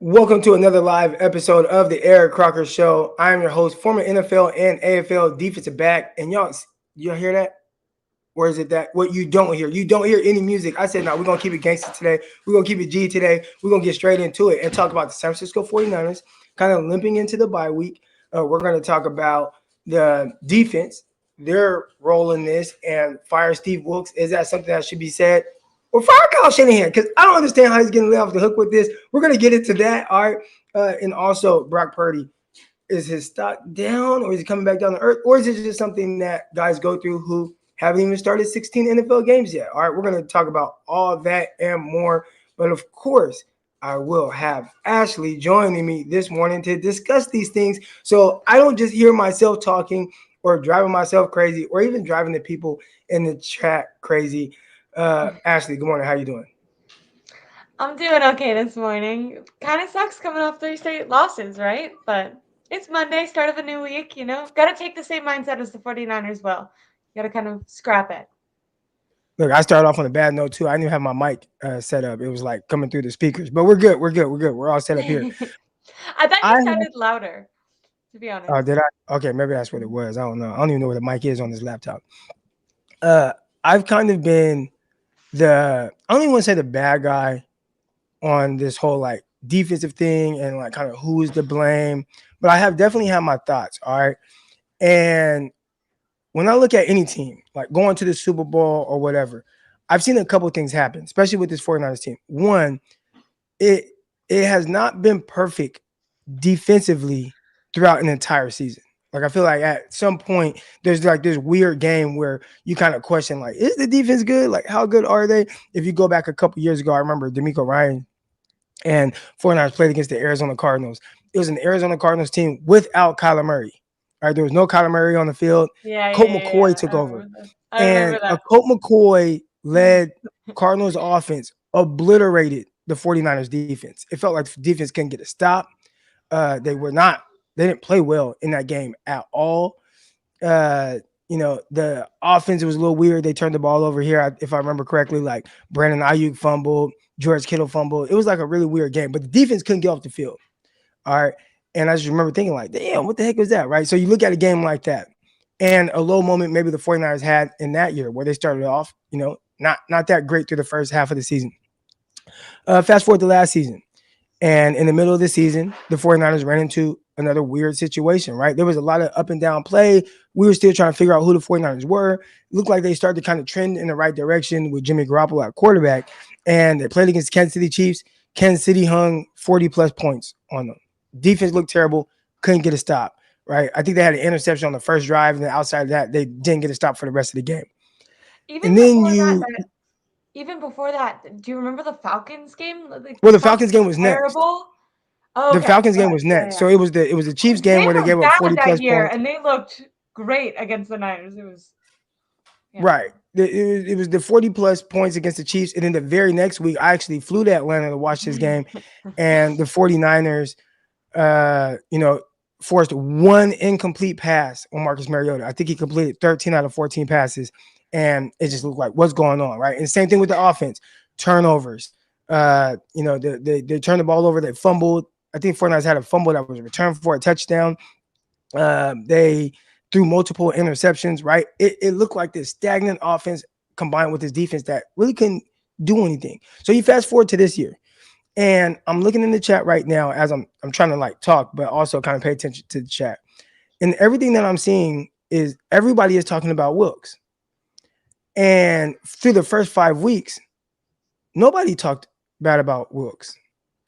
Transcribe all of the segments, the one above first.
Welcome to another live episode of the Eric Crocker Show. I am your host, former NFL and AFL defensive back. And y'all hear that? Or is it that what you don't hear? You don't hear any music. I said, no, we're going to keep it gangster today. We're going to keep it G today. We're going to get straight into it and talk about the San Francisco 49ers kind of limping into the bye week. We're going to talk about the defense, their role in this, and fire Steve Wilks. Is that something that should be said? Or fire Kyle Shanahan, because I don't understand how he's getting let off the hook with this. We're going to get into that. All right. And also, Brock Purdy, is his stock down or is he coming back down to earth? Or is it just something that guys go through who haven't even started 16 NFL games yet? All right. We're going to talk about all that and more. But of course, I will have Ashley joining me this morning to discuss these things so I don't just hear myself talking or driving myself crazy or even driving the people in the chat crazy. Ashley, good morning. How you doing? I'm doing okay this morning. Kind of sucks coming off 3 straight losses, right? But it's Monday, start of a new week, Got to take the same mindset as the 49ers will. Got to kind of scrap it. Look, I started off on a bad note too. I didn't even have my mic set up. It was like coming through the speakers, but we're good. We're good. We're good. We're all set up here. I thought I you have, sounded louder, to be honest. did I? Okay, maybe that's what it was. I don't know. I don't even know where the mic is on this laptop. Uh, I've kind of been I don't even want to say the bad guy on this whole like defensive thing and like kind of who's to blame, but I have definitely had my thoughts. All right. And when I look at any team, like going to the Super Bowl or whatever, I've seen a couple of things happen, especially with this 49ers team. One, it it has not been perfect defensively throughout an entire season. Like I feel like at some point there's like this weird game where you kind of question like, is the defense good? Like how good are they? If you go back a couple years ago, I remember D'Amico Ryan and 49ers played against the Arizona Cardinals. It was an Arizona Cardinals team without Kyler Murray. All right, there was no Kyler Murray on the field. Yeah, Colt yeah, yeah, McCoy yeah. took I over, remember that. I and remember a that. Colt McCoy led Cardinals offense obliterated the 49ers defense. It felt like the defense couldn't get a stop. They didn't play well in that game at all. The offense was a little weird. They turned the ball over here, if I remember correctly. Like Brandon Ayuk fumbled, George Kittle fumbled. It was like a really weird game, but the defense couldn't get off the field. All right. And I just remember thinking, like, damn, what the heck was that? Right. So you look at a game like that and a low moment maybe the 49ers had in that year where they started off, not that great through the first half of the season. Fast forward to last season. And in the middle of the season, the 49ers ran into another weird situation, right? There was a lot of up and down play. We were still trying to figure out who the 49ers were. It looked like they started to kind of trend in the right direction with Jimmy Garoppolo at quarterback. And they played against Kansas City Chiefs. Kansas City hung 40-plus points on them. Defense looked terrible. Couldn't get a stop, right? I think they had an interception on the first drive. And then outside of that, they didn't get a stop for the rest of the game. Even And then before that, you even before that, do you remember the Falcons game? Like well, the the Falcons Falcons game were was next. terrible. Oh, The okay. Falcons Go game ahead. was Yeah, next. yeah. So it was the Chiefs game They where they were gave up bad 40 that plus year, points. and they looked great against the Niners. It was, yeah. Right. It was the 40 plus points against the Chiefs. And then the very next week, I actually flew to Atlanta to watch this game. And the 49ers, forced one incomplete pass on Marcus Mariota. I think he completed 13 out of 14 passes. And it just looked like, what's going on? Right. And same thing with the offense, turnovers. They turned the ball over. They fumbled. I think 49ers had a fumble that was returned for a touchdown. They threw multiple interceptions, right? It looked like this stagnant offense combined with this defense that really couldn't do anything. So you fast forward to this year, and I'm looking in the chat right now as I'm trying to like talk, but also kind of pay attention to the chat. And everything that I'm seeing is everybody is talking about Wilks. And through the first 5 weeks, nobody talked bad about Wilks,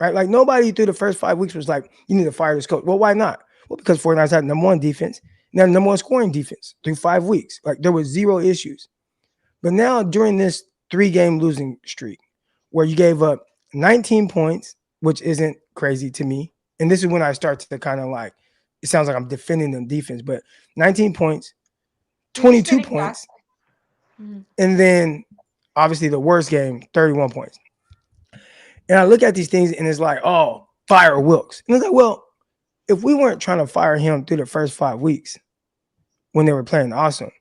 right? Like nobody through the first 5 weeks was like, you need to fire this coach. Well, why not? Well, because 49ers had number one defense, now number one scoring defense through 5 weeks. Like there was zero issues. But now during this 3-game losing streak, where you gave up 19 points, which isn't crazy to me. And this is when I start to kind of like, it sounds like I'm defending them defense, but 19 points, You're just 22 getting back. points, Mhm. and then obviously the worst game, 31 points. And I look at these things and it's like, oh, fire Wilks. And it's like, well, if we weren't trying to fire him through the first 5 weeks when they were playing awesome,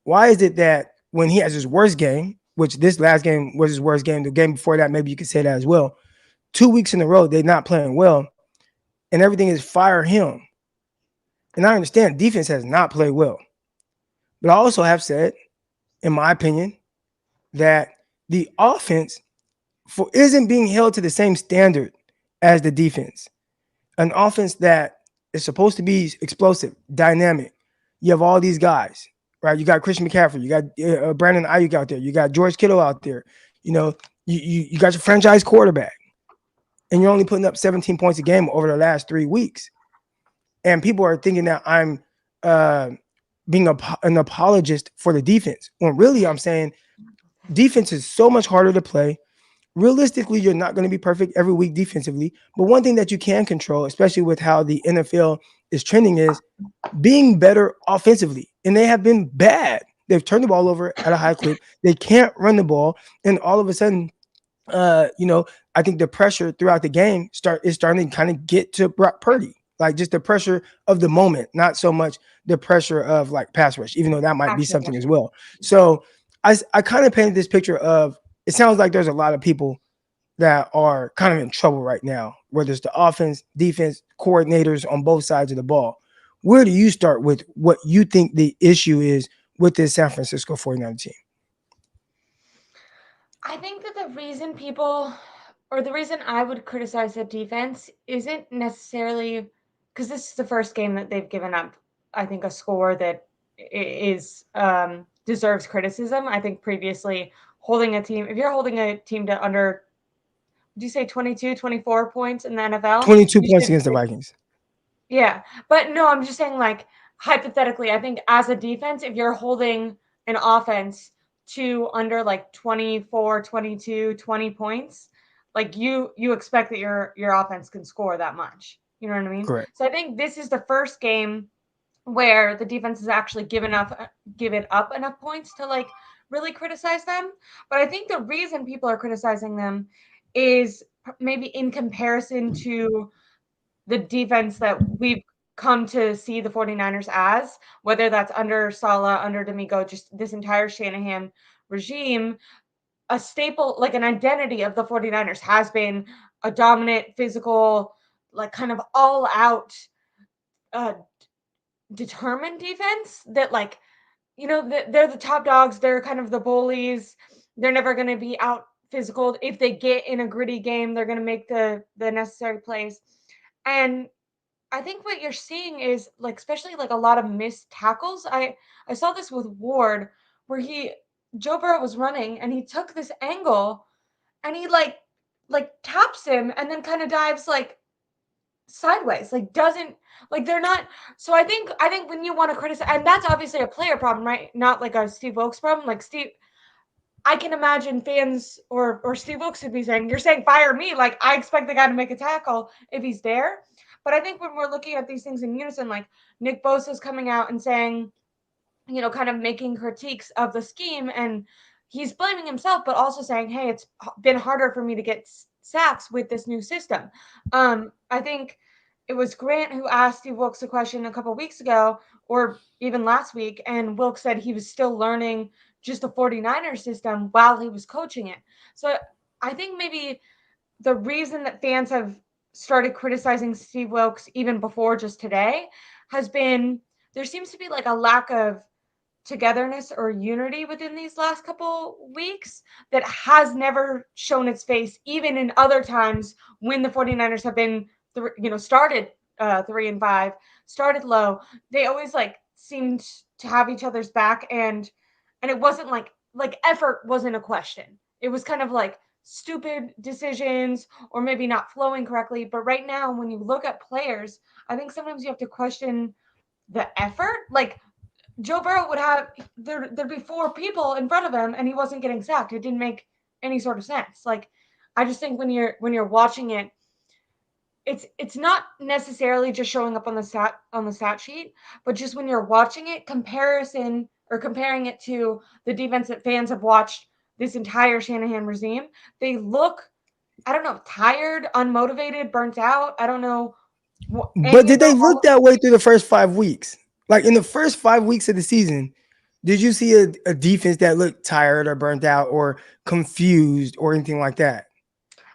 why is it that when he has his worst game, which this last game was his worst game, the game before that, maybe you could say that as well, 2 weeks in a row they're not playing well, and everything is fire him. And I understand defense has not played well, but I also have said, in my opinion, that the offense isn't being held to the same standard as the defense. An offense that is supposed to be explosive, dynamic. You have all these guys, right? You got Christian McCaffrey, you got Brandon Ayuk out there, you got George Kittle out there. You know, you got your franchise quarterback, and you're only putting up 17 points a game over the last 3 weeks. And people are thinking that I'm being an apologist for the defense, when really I'm saying defense is so much harder to play. Realistically, you're not going to be perfect every week defensively. But one thing that you can control, especially with how the NFL is trending, is being better offensively. And they have been bad. They've turned the ball over at a high clip. They can't run the ball. And all of a sudden, I think the pressure throughout the game is starting to kind of get to Brock Purdy. Like just the pressure of the moment, not so much the pressure of like pass rush, even though that might be something as well. So I kind of painted this picture of, it sounds like there's a lot of people that are kind of in trouble right now, whether it's the offense, defense, coordinators on both sides of the ball. Where do you start with what you think the issue is with this San Francisco 49ers team? I think that the reason I would criticize the defense isn't necessarily because this is the first game that they've given up, I think, a score that is deserves criticism. I think previously if you're holding a team to under, would you say 22, 24 points in the NFL? 22 points against the Vikings. Yeah. But no, I'm just saying, like, hypothetically, I think as a defense, if you're holding an offense to under like 24, 22, 20 points, like you expect that your offense can score that much. You know what I mean? Correct. So I think this is the first game where the defense has actually given up enough points to like really criticize them. But I think the reason people are criticizing them is maybe in comparison to the defense that we've come to see the 49ers as, whether that's under Saleh, under D'Amico, just this entire Shanahan regime. A staple, like an identity of the 49ers has been a dominant, physical, like kind of all out determined defense that, like, they're the top dogs. They're kind of the bullies. They're never going to be out physical. If they get in a gritty game, they're going to make the necessary plays. And I think what you're seeing is, like, especially like a lot of missed tackles. I saw this with Ward where Joe Burrow was running and he took this angle and he like taps him and then kind of dives like sideways, like doesn't, like, they're not. So I think when you want to criticize, and that's obviously a player problem, right? Not like a Steve Wilks problem. Like, I can imagine fans or Steve Wilks would be saying, you're saying fire me. Like, I expect the guy to make a tackle if he's there. But I think when we're looking at these things in unison, like Nick Bosa's coming out and saying, kind of making critiques of the scheme, and he's blaming himself, but also saying, hey, it's been harder for me to get sacks with this new system. I think it was Grant who asked Steve Wilks a question a couple of weeks ago, or even last week, and Wilks said he was still learning just the 49ers system while he was coaching it. So I think maybe the reason that fans have started criticizing Steve Wilks even before just today has been there seems to be like a lack of togetherness or unity within these last couple weeks that has never shown its face, even in other times when the 49ers have been, started 3-5, started low. They always like seemed to have each other's back, and it wasn't like effort wasn't a question. It was kind of like stupid decisions or maybe not flowing correctly. But right now, when you look at players, I think sometimes you have to question the effort. Like, Joe Burrow would have there'd be 4 people in front of him and he wasn't getting sacked. It didn't make any sort of sense. Like, I just think when you're watching it, it's not necessarily just showing up on the stat sheet, but just when you're watching it, comparing it to the defense that fans have watched this entire Shanahan regime, they look, I don't know, tired, unmotivated, burnt out. I don't know. But did they look that way through the first 5 weeks? Like in the first 5 weeks of the season, did you see a defense that looked tired or burnt out or confused or anything like that?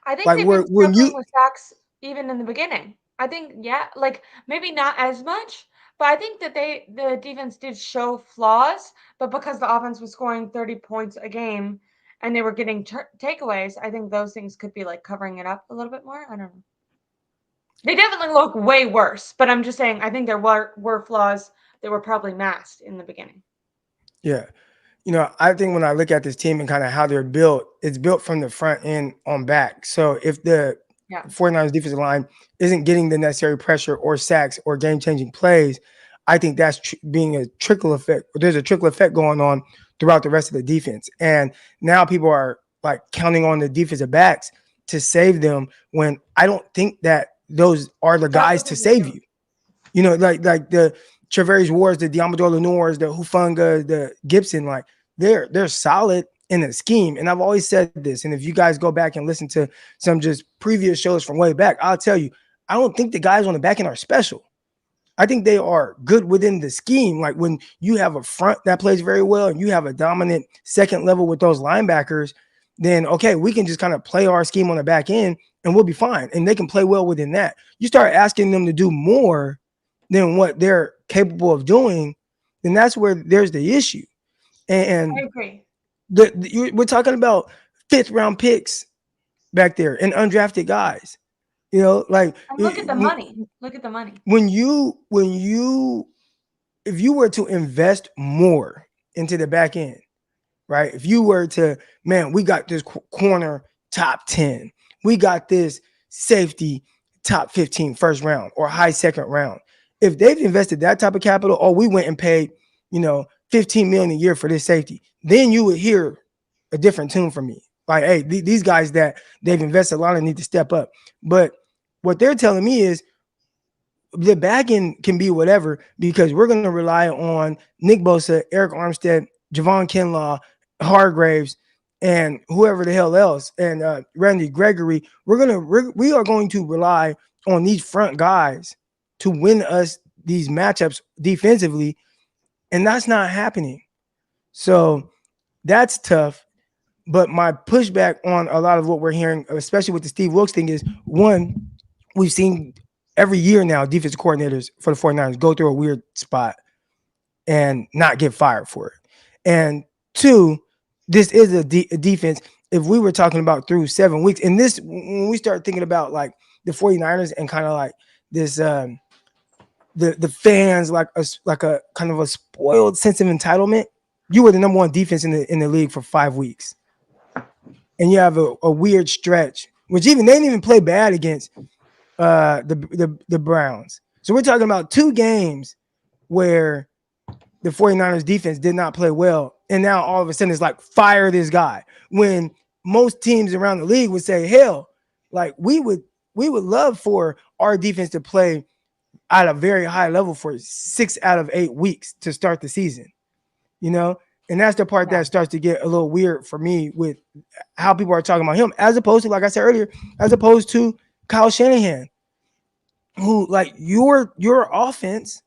I think Like they've been when struggling you with sacks even in the beginning. I think, yeah, like maybe not as much, but I think that the defense did show flaws, but because the offense was scoring 30 points a game and they were getting takeaways, I think those things could be like covering it up a little bit more. I don't know. They definitely look way worse, but I'm just saying I think there were flaws that were probably masked in the beginning. yeah. I think when I look at this team and kind of how they're built, it's built from the front end on back. So if the Yeah. 49ers defensive line isn't getting the necessary pressure or sacks or game-changing plays, I think that's being a trickle effect. There's a trickle effect going on throughout the rest of the defense. And now people are like counting on the defensive backs to save them when I don't think that those are the That guys to wasn't the save case. you. Like the Travarius Wards, the Diamador Lenoirs, the Hufanga, the Gibson, like they're solid in a scheme. And I've always said this. And if you guys go back and listen to some just previous shows from way back, I'll tell you, I don't think the guys on the back end are special. I think they are good within the scheme. Like when you have a front that plays very well and you have a dominant second level with those linebackers, then okay, we can just kind of play our scheme on the back end and we'll be fine. And they can play well within that. You start asking them to do more than what they're capable of doing, then that's where there's the issue. I And agree. we're talking about fifth round picks back there and undrafted guys. Like And look at the money. Look at the money. when you if you were to invest more into the back end, right? If you were to, man, we got this corner top 10, we got this safety top 15 first round or high second round. If they've invested that type of capital, or we went and paid, 15 million a year for this safety, then you would hear a different tune from me. Like, hey, these guys that they've invested a lot of need to step up. But what they're telling me is the back end can be whatever because we're going to rely on Nick Bosa, Eric Armstead, Javon Kinlaw, Hargraves, and whoever the hell else, and Randy Gregory. We are going to rely on these front guys to win us these matchups defensively, and that's not happening. So that's tough. But my pushback on a lot of what we're hearing, especially with the Steve Wilks thing, is one, we've seen every year now defensive coordinators for the 49ers go through a weird spot and not get fired for it. And two, this is a defense. If we were talking about through 7 weeks, and this, when we start thinking about like the 49ers and kind of like this, the fans like a kind of a spoiled sense of entitlement, you were the number one defense in the league for 5 weeks, and you have a weird stretch, which even they didn't even play bad against the Browns. So we're talking about 2 games where the 49ers defense did not play well. And now all of a sudden it's like, fire this guy. When most teams around the league would say, hell, like we would love for our defense to play at a very high level for 6 out of 8 weeks to start the season, And that's the part that starts to get a little weird for me with how people are talking about him, as opposed to, like I said earlier, as opposed to Kyle Shanahan, who, like, your offense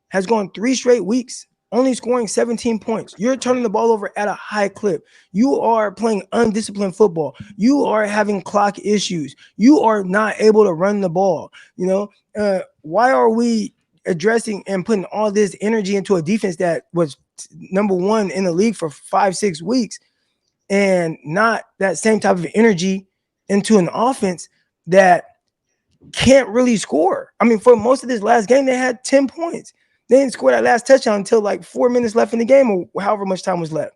has gone 3 straight weeks only scoring 17 points. You're turning the ball over at a high clip. You are playing undisciplined football. You are having clock issues. You are not able to run the ball. Why are we addressing and putting all this energy into a defense that was number 1 in the league for 5-6 weeks, and not that same type of energy into an offense that can't really score? I mean, for most of this last game, they had 10 points. They didn't score that last touchdown until like 4 minutes left in the game, or however much time was left,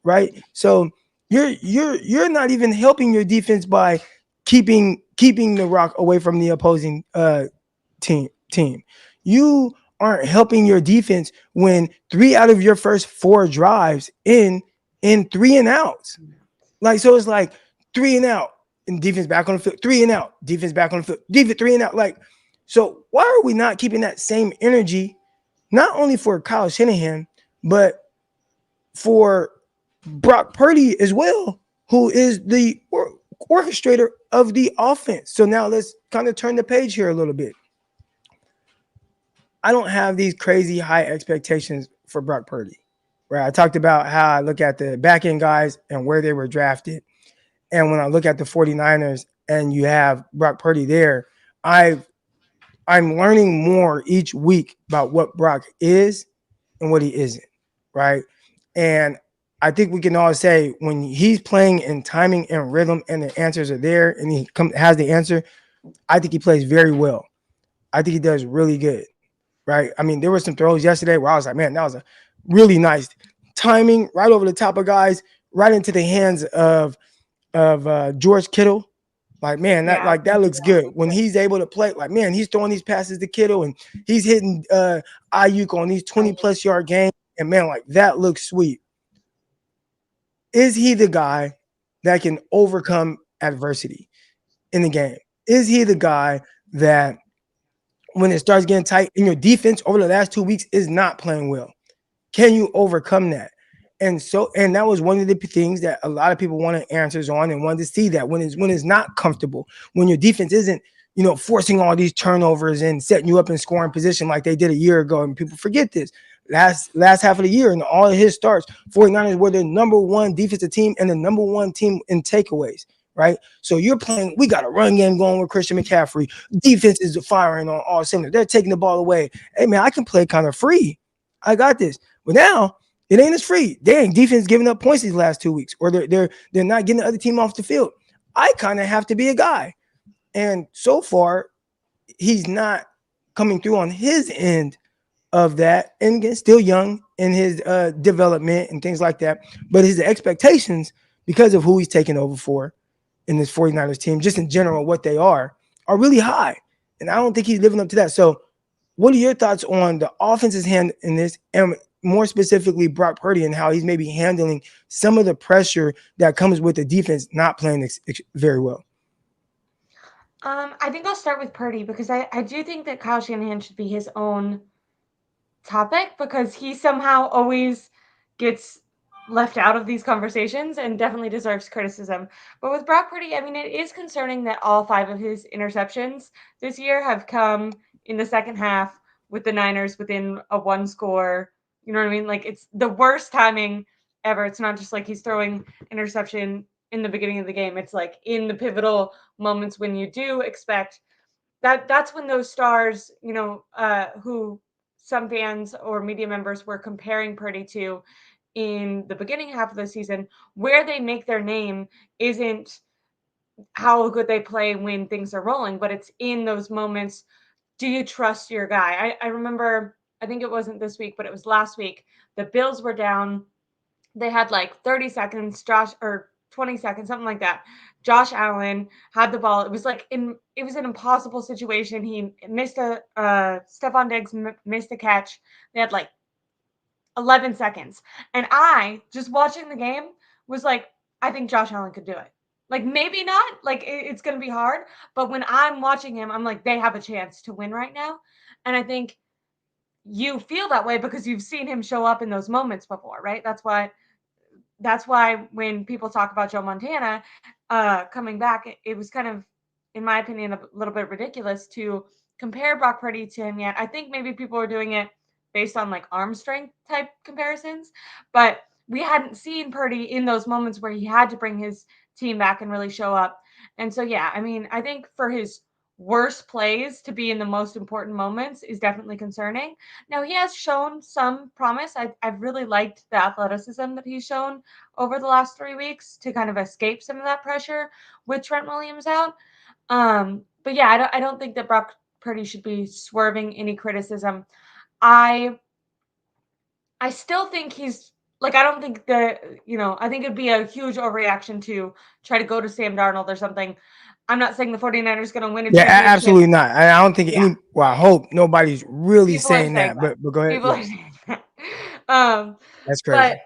right? So you're not even helping your defense by keeping the rock away from the opposing team. You aren't helping your defense when 3 out of your first 4 drives in 3 and outs. Like, so it's like 3 and out, and defense back on the field, 3 and out, defense back on the field, defense 3 and out. Like, so why are we not keeping that same energy, not only for Kyle Shanahan, but for Brock Purdy as well, who is the orchestrator of the offense? So now let's kind of turn the page here a little bit. I don't have these crazy high expectations for Brock Purdy, right? I talked about how I look at the back end guys and where they were drafted. And when I look at the 49ers, and you have Brock Purdy there, I'm learning more each week about what Brock is and what he isn't, right? And I think we can all say when he's playing in timing and rhythm and the answers are there and has the answer, I think he plays very well. I think he does really good, right? I mean, there were some throws yesterday where I was like, man, that was a really nice timing right over the top of guys, right into the hands of George Kittle. Like, man, that looks good when he's able to play. Like, man, he's throwing these passes to Kittle and he's hitting Ayuk on these 20+ yard games, and man, like that looks sweet. Is he the guy that can overcome adversity in the game? Is he the guy that when it starts getting tight and your defense over the last 2 weeks is not playing well? Can you overcome that? And that was one of the things that a lot of people wanted answers on and wanted to see that when it's not comfortable, when your defense isn't, forcing all these turnovers and setting you up in scoring position like they did a year ago. And people forget this. Last half of the year and all of his starts, 49ers were the number one defensive team and the number one team in takeaways, right? So you're playing, we got a run game going with Christian McCaffrey. Defense is firing on all cylinders. They're taking the ball away. Hey, man, I can play kind of free. I got this. But now it ain't as free. Dang, defense giving up points these last 2 weeks, or they're not getting the other team off the field. I kind of have to be a guy. And so far, he's not coming through on his end of that. And again, still young in his development and things like that. But his expectations, because of who he's taking over for in this 49ers team, just in general, what they are really high. And I don't think he's living up to that. So what are your thoughts on the offense's hand in this, and more specifically Brock Purdy, and how he's maybe handling some of the pressure that comes with the defense not playing very well? I think I'll start with Purdy because I do think that Kyle Shanahan should be his own topic because he somehow always gets left out of these conversations and definitely deserves criticism. But with Brock Purdy, I mean, it is concerning that all 5 of his interceptions this year have come in the second half with the Niners within a 1 score. You know what I mean? Like, it's the worst timing ever. It's not just like he's throwing interception in the beginning of the game. It's like in the pivotal moments when you do expect that's when those stars, who some fans or media members were comparing Purdy to in the beginning half of the season, where they make their name isn't how good they play when things are rolling, but it's in those moments. Do you trust your guy? I remember, I think it wasn't this week, but it was last week. The Bills were down. They had like 30 seconds, or 20 seconds, something like that. Josh Allen had the ball. It was an impossible situation. He missed Stephon Diggs missed a catch. They had like 11 seconds. And I, just watching the game, was like, I think Josh Allen could do it. Like, maybe not. Like, it's going to be hard. But when I'm watching him, I'm like, they have a chance to win right now. And I think you feel that way because you've seen him show up in those moments before, right? That's why when people talk about Joe Montana coming back, it was kind of, in my opinion, a little bit ridiculous to compare Brock Purdy to him yet. I think maybe people were doing it based on like arm strength type comparisons, but we hadn't seen Purdy in those moments where he had to bring his team back and really show up. And so, yeah, I mean, I think for his worst plays to be in the most important moments is definitely concerning. Now, he has shown some promise. I've really liked the athleticism that he's shown over the last 3 weeks to kind of escape some of that pressure with Trent Williams out. But yeah, I don't think that Brock Purdy should be swerving any criticism. I still think he's like, I don't think that, I think it'd be a huge overreaction to try to go to Sam Darnold or something. I'm not saying the 49ers going to win a Yeah, championship. absolutely not. I don't think Yeah. well, I hope nobody's really People are saying saying that, that. but go ahead. People Yeah, are saying that. that's But crazy.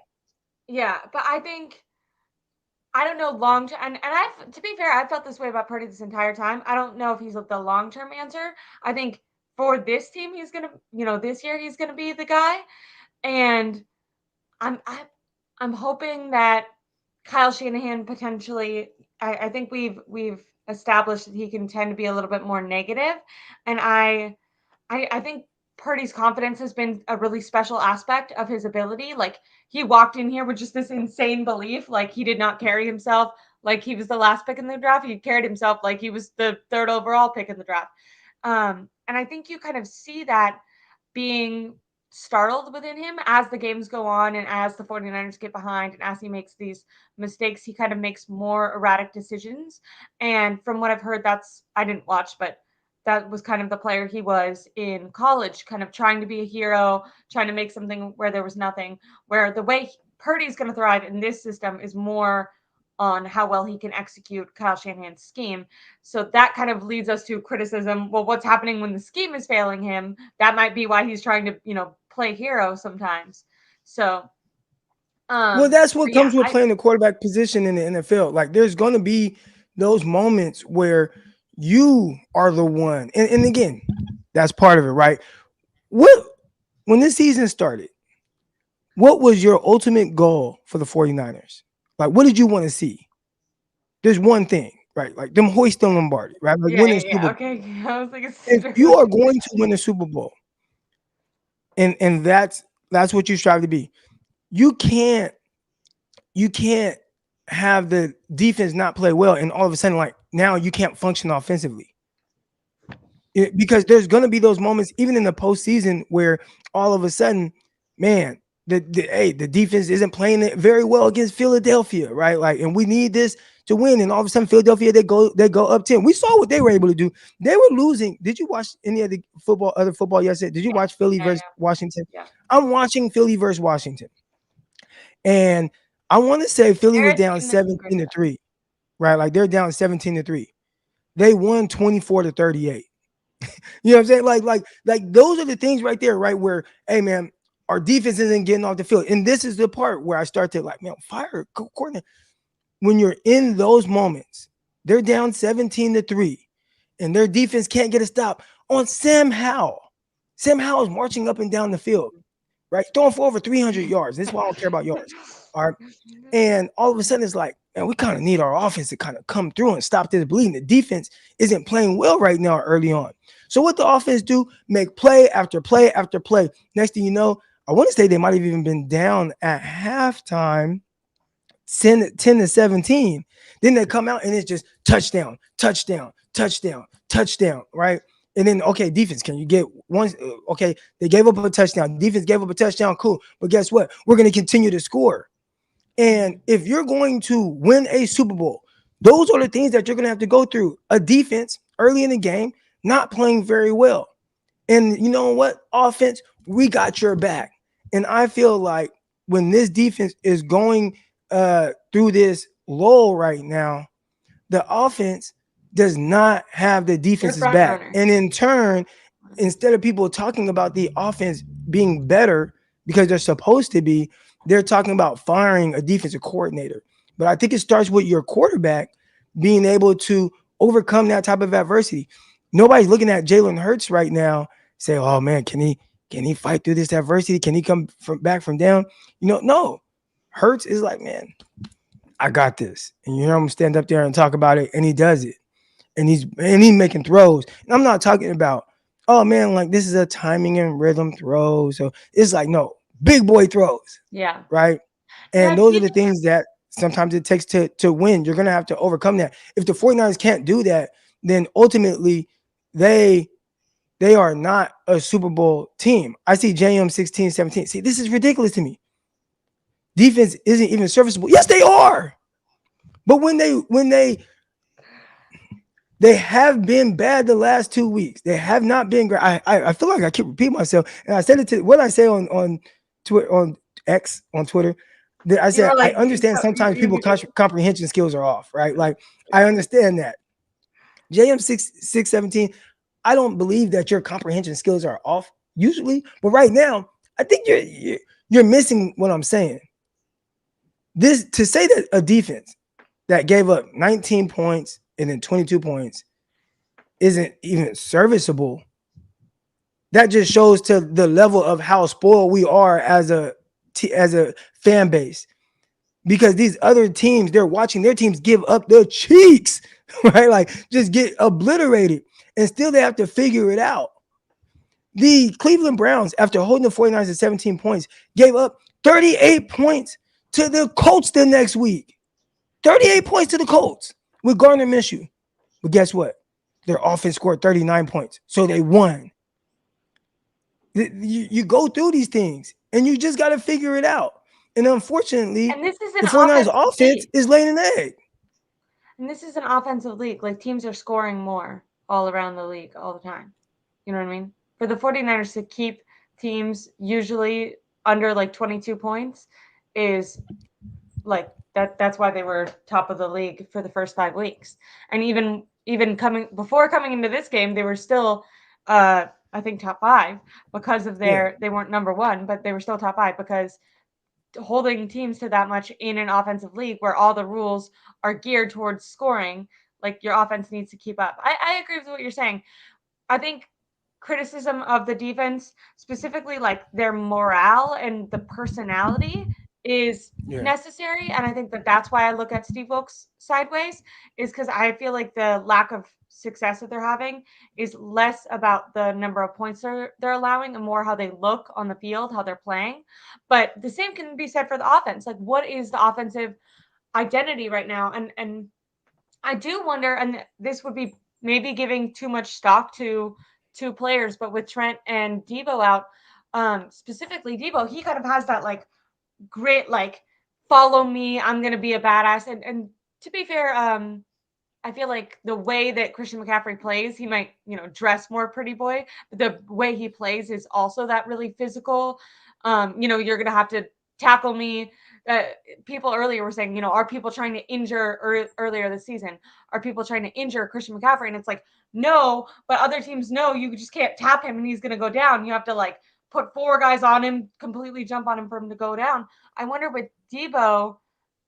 yeah, but I think, I don't know long term, and I've, to be fair, I've felt this way about Purdy this entire time. I don't know if he's the long term answer. I think for this team, he's gonna, this year he's gonna be the guy, and I'm I, I'm hoping that Kyle Shanahan potentially. I think we've established that he can tend to be a little bit more negative, and I think Purdy's confidence has been a really special aspect of his ability. Like, he walked in here with just this insane belief, like he did not carry himself like he was the last pick in the draft. He carried himself like he was the third overall pick in the draft. And I think you kind of see that being startled within him as the games go on and as the 49ers get behind and as he makes these mistakes, he kind of makes more erratic decisions. And from what I've heard, I didn't watch, but that was kind of the player he was in college, kind of trying to be a hero, trying to make something where there was nothing, where the way Purdy's going to thrive in this system is more on how well he can execute Kyle Shanahan's scheme. So that kind of leads us to criticism. Well, what's happening when the scheme is failing him? That might be why he's trying to, play hero sometimes. So, Well, that's what but yeah, comes with playing the quarterback position in the NFL. Like, there's going to be those moments where you are the one. And again, that's part of it, right? When this season started, what was your ultimate goal for the 49ers? Like, what did you want to see? There's one thing, right? Like them hoisting Lombardi, right? Like winning Super Bowl. Okay. I was like, If you are going to win a Super Bowl, and that's what you strive to be, you can't have the defense not play well and all of a sudden, like, now you can't function offensively. Because there's going to be those moments, even in the postseason, where all of a sudden, man, the defense isn't playing it very well against Philadelphia, right? Like, and we need this to win. And all of a sudden, Philadelphia, they go up 10. We saw what they were able to do. They were losing. Did you watch any of the other football yesterday? Did you watch Philly versus Washington? Yeah. I'm watching Philly versus Washington. And I want to say Philly was down 17-3, right? Like, they're down 17-3. They won 24-38. You know what I'm saying? Like those are the things right there, right? Where, hey man, our defense isn't getting off the field. And this is the part where I start to like, man, fire coordinator. When you're in those moments, they're down 17-3, and their defense can't get a stop on Sam Howell. Sam Howell is marching up and down the field, right? Throwing for over 300 yards. This is why I don't care about yards. All right. And all of a sudden it's like, man, we kind of need our offense to kind of come through and stop this bleeding. The defense isn't playing well right now early on. So what the offense do, make play after play after play. Next thing you know, I want to say they might have even been down at halftime, 10-17. Then they come out and it's just touchdown, touchdown, touchdown, touchdown, right? And then, okay, defense, can you get one? Okay, they gave up a touchdown. Defense gave up a touchdown, cool. But guess what? We're going to continue to score. And if you're going to win a Super Bowl, those are the things that you're going to have to go through. A defense early in the game not playing very well. And you know what? Offense, we got your back. And I feel like when this defense is going through this lull right now, the offense does not have the defense's back. And in turn, instead of people talking about the offense being better because they're supposed to be, they're talking about firing a defensive coordinator. But I think it starts with your quarterback being able to overcome that type of adversity. Nobody's looking at Jalen Hurts right now, say, oh man, can he fight through this adversity? Can he come back from down? No. Hurts is like, man, I got this. And you hear him stand up there and talk about it, and he does it. And he's making throws. And I'm not talking about, oh man, like this is a timing and rhythm throw. So it's like, no, big boy throws. Yeah. Right. And those are the things that sometimes it takes to win. You're going to have to overcome that. If the 49ers can't do that, then ultimately they are not a Super Bowl team. I see JM 16-17. See, this is ridiculous to me. Defense isn't even serviceable. Yes, they are. But when they have been bad the last 2 weeks. They have not been great. I feel like I keep repeating myself. And I said it to what I say on Twitter, on X, on Twitter. That I said, I understand sometimes people's comprehension skills are off, right? Like, I understand that. JM 617, I don't believe that your comprehension skills are off usually. But right now, I think you're missing what I'm saying. This, to say that a defense that gave up 19 points and then 22 points isn't even serviceable, that just shows to the level of how spoiled we are as a fan base. Because these other teams, they're watching their teams give up their cheeks, right? Like, just get obliterated, and still they have to figure it out. The Cleveland Browns, after holding the 49ers at 17 points, gave up 38 points to the Colts the next week. 38 points to the Colts with Gardner Minshew. But guess what? Their offense scored 39 points. So they won. You go through these things and you just got to figure it out. And unfortunately, And this is the an 49ers offensive offense league. is laying an egg. And this is an offensive league. Like teams are scoring more all around the league all the time. You know what I mean? For the 49ers to keep teams usually under like 22 points is like that's why they were top of the league for the first 5 weeks. And even coming into this game, they were still I think top 5 because of Yeah. they weren't number 1, but they were still top 5 because holding teams to that much in an offensive league where all the rules are geared towards scoring, like your offense needs to keep up. I agree with what you're saying. I think criticism of the defense, specifically like their morale and the personality, is Yeah. necessary. And I think that that's why I look at Steve Wilks sideways, is because I feel like the lack of success that they're having is less about the number of points they're allowing and more how they look on the field, how they're playing. But the same can be said for the offense. Like, what is the offensive identity right now? And I do wonder, and this would be maybe giving too much stock to two players, but with Trent and Debo out, specifically Debo, he kind of has that like grit, like follow me, I'm gonna be a badass. And to be fair, I feel like the way that Christian McCaffrey plays, he might, dress more pretty boy, but the way he plays is also that really physical. You're gonna have to tackle me. Uh, People earlier were saying, are people trying to injure earlier this season? Are people trying to injure Christian McCaffrey? And it's like, no, but other teams know you just can't tap him and he's gonna go down. You have to like put 4 guys on him, completely jump on him for him to go down. I wonder with Debo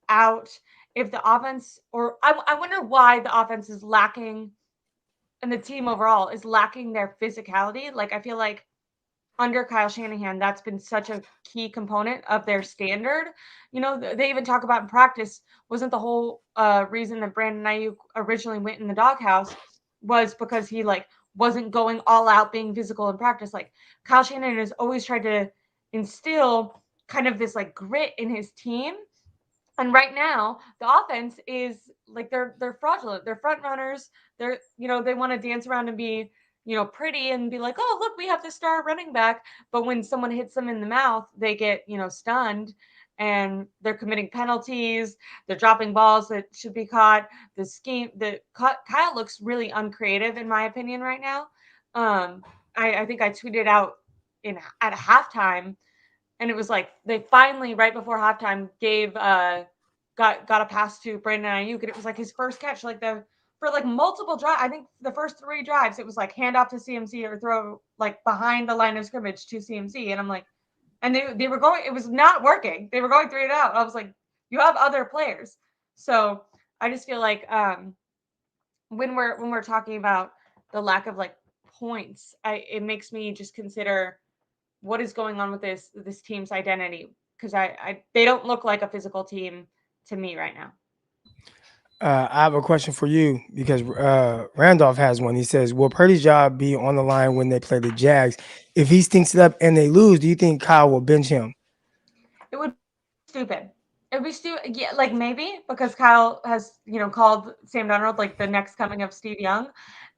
out if the offense, or I wonder why the offense is lacking and the team overall is lacking their physicality. Like I feel like under Kyle Shanahan, that's been such a key component of their standard. They even talk about in practice wasn't the whole reason that Brandon Ayuk originally went in the doghouse was because he like wasn't going all out being physical in practice. Like Kyle Shanahan has always tried to instill kind of this like grit in his team, and right now, the offense is like they're fraudulent. They're front runners. They want to dance around and be, pretty and be like, "Oh, look, we have the star running back." But when someone hits them in the mouth, they get, stunned and they're committing penalties. They're dropping balls that should be caught. Kyle looks really uncreative in my opinion right now. I think I tweeted out in at halftime, and it was like they finally right before halftime gave got a pass to Brandon Ayuk, and it was like his first catch, like the for like multiple drives. I think the first 3 drives it was like hand off to CMC or throw like behind the line of scrimmage to CMC, and I'm like, and they were going, it was not working. They were going 3 and out. I was like, you have other players, so I just feel like when we're talking about the lack of like points, it makes me just consider what is going on with this team's identity, because they don't look like a physical team to me right now. I have a question for you because Randolph has one. He says, "Will Purdy's job be on the line when they play the Jags? If he stinks it up and they lose, do you think Kyle will bench him?" It would be stupid. It would be stupid. Yeah, like maybe because Kyle has, called Sam Darnold like the next coming of Steve Young.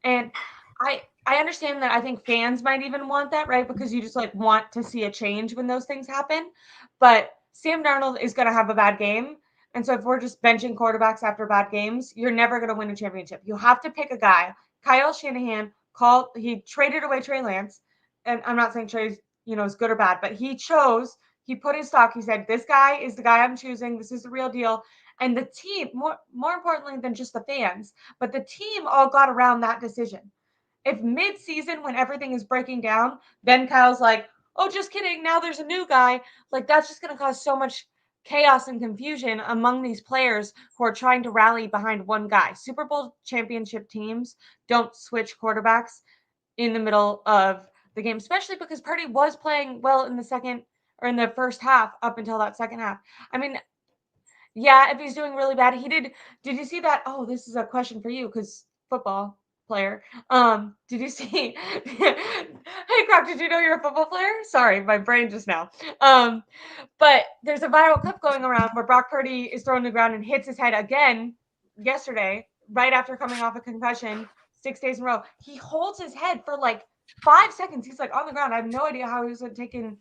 And I understand that. I think fans might even want that, right? Because you just like want to see a change when those things happen. But Sam Darnold is going to have a bad game. And so if we're just benching quarterbacks after bad games, you're never going to win a championship. You have to pick a guy. Kyle Shanahan he traded away Trey Lance. And I'm not saying Trey's, is good or bad, but he put his stock. He said, "This guy is the guy I'm choosing. This is the real deal." And the team, more importantly than just the fans, but the team all got around that decision. If mid-season, when everything is breaking down, then Kyle's like, "Oh, just kidding. Now there's a new guy." Like that's just going to cause so much chaos and confusion among these players who are trying to rally behind one guy. Super Bowl championship teams don't switch quarterbacks in the middle of the game, especially because Purdy was playing well in the second or in the first half up until that second half. I mean, yeah, if he's doing really bad, he did. Did you see that? Oh, this is a question for you because football. player. Did you see? Hey, Croc, did you know you're a football player? Sorry, my brain just now. But there's a viral clip going around where Brock Purdy is thrown to the ground and hits his head again yesterday, right after coming off a concussion, 6 days in a row. He holds his head for like 5 seconds. He's like on the ground. I have no idea how he was taken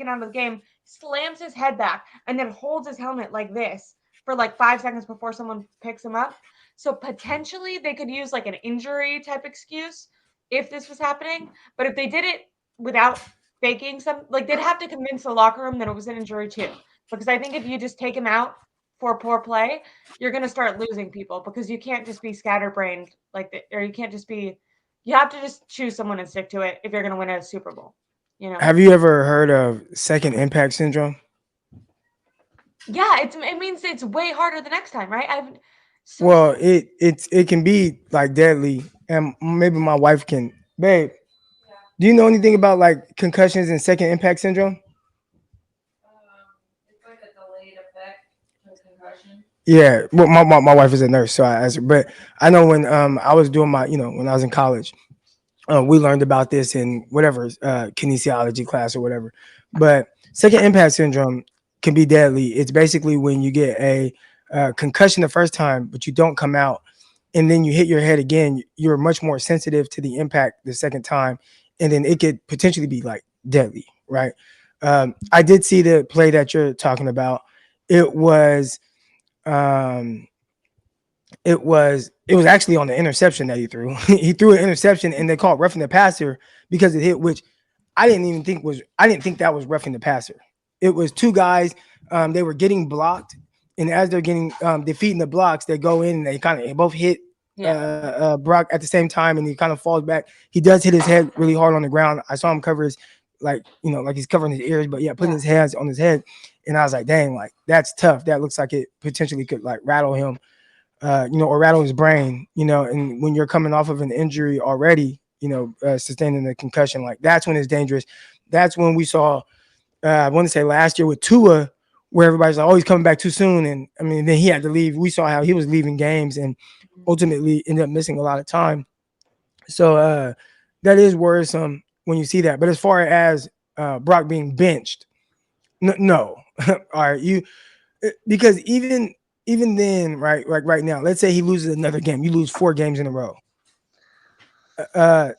out of the game. Slams his head back and then holds his helmet like this for like 5 seconds before someone picks him up. So potentially they could use like an injury type excuse if this was happening. But if they did it without faking some, like they'd have to convince the locker room that it was an injury too. Because I think if you just take him out for poor play, you're going to start losing people because you can't just be scatterbrained like that, or you can't just be. You have to just choose someone and stick to it if you're going to win a Super Bowl. You know. Have you ever heard of second impact syndrome? Yeah, it means it's way harder the next time, right? I've so Well, it can be like deadly, and maybe my wife can. Babe, do you know anything about like concussions and second impact syndrome? It's like a delayed effect of concussion. Yeah, well, my wife is a nurse, so I asked her. But I know when I was doing my, when I was in college, we learned about this in whatever kinesiology class or whatever. But second impact syndrome can be deadly. It's basically when you get a concussion the first time, but you don't come out, and then you hit your head again. You're much more sensitive to the impact the second time, and then it could potentially be like deadly, right? I did see the play that you're talking about. It was um, it was actually on the interception that he threw. He threw an interception and they called roughing the passer because it hit, which I didn't think that was roughing the passer. It was two guys, they were getting blocked, and as they're getting defeating the blocks, they go in and they kind of both hit Brock at the same time, and he kind of falls back. He does hit his head really hard on the ground. I saw him cover his like he's covering his ears, but putting his hands on his head, and I was like, dang, like that's tough. That looks like it potentially could like rattle him or rattle his brain, and when you're coming off of an injury already, sustaining a concussion, like that's when it's dangerous. That's when we saw, I want to say last year with Tua, where everybody's like, oh, he's coming back too soon. And I mean, then he had to leave. We saw how he was leaving games and ultimately ended up missing a lot of time. So that is worrisome when you see that. But as far as Brock being benched, no. All right, because even then, right, like right now, let's say he loses another game, you lose 4 games in a row.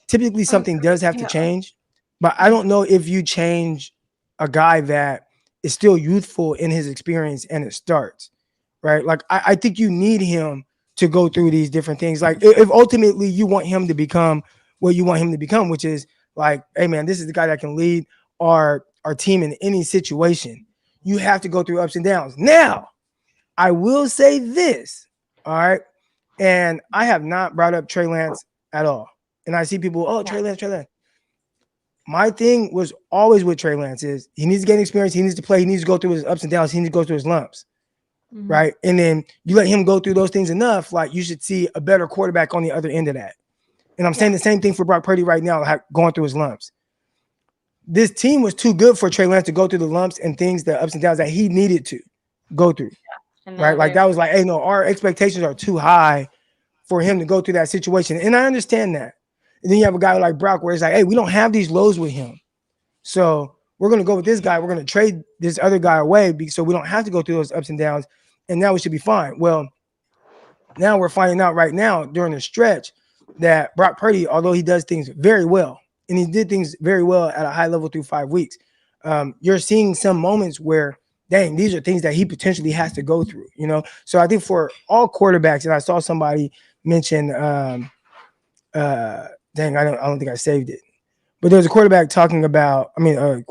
Typically something does have to change, but I don't know if you change a guy that is still youthful in his experience and it starts, right? Like I think you need him to go through these different things. Like if ultimately you want him to become what you want him to become, which is like, hey man, this is the guy that can lead our team in any situation. You have to go through ups and downs. Now, I will say this, all right, and I have not brought up Trey Lance at all. And I see people, oh, Trey Lance. My thing was always with Trey Lance is he needs to gain experience. He needs to play. He needs to go through his ups and downs. He needs to go through his lumps, right? And then you let him go through those things enough, like you should see a better quarterback on the other end of that. And I'm saying the same thing for Brock Purdy right now, going through his lumps. This team was too good for Trey Lance to go through the lumps and things, the ups and downs that he needed to go through. Right, like that was like, hey, no, our expectations are too high for him to go through that situation, and I understand that. And then you have a guy like Brock, where it's like, hey, we don't have these lows with him, so we're gonna go with this guy. We're gonna trade this other guy away, so we don't have to go through those ups and downs, and now we should be fine. Well, now we're finding out right now during the stretch that Brock Purdy, although he does things very well, and he did things very well at a high level through 5 weeks, you're seeing some moments where, dang, these are things that he potentially has to go through, So I think for all quarterbacks, and I saw somebody mention, dang, I don't think I saved it, but there was a quarterback talking about, there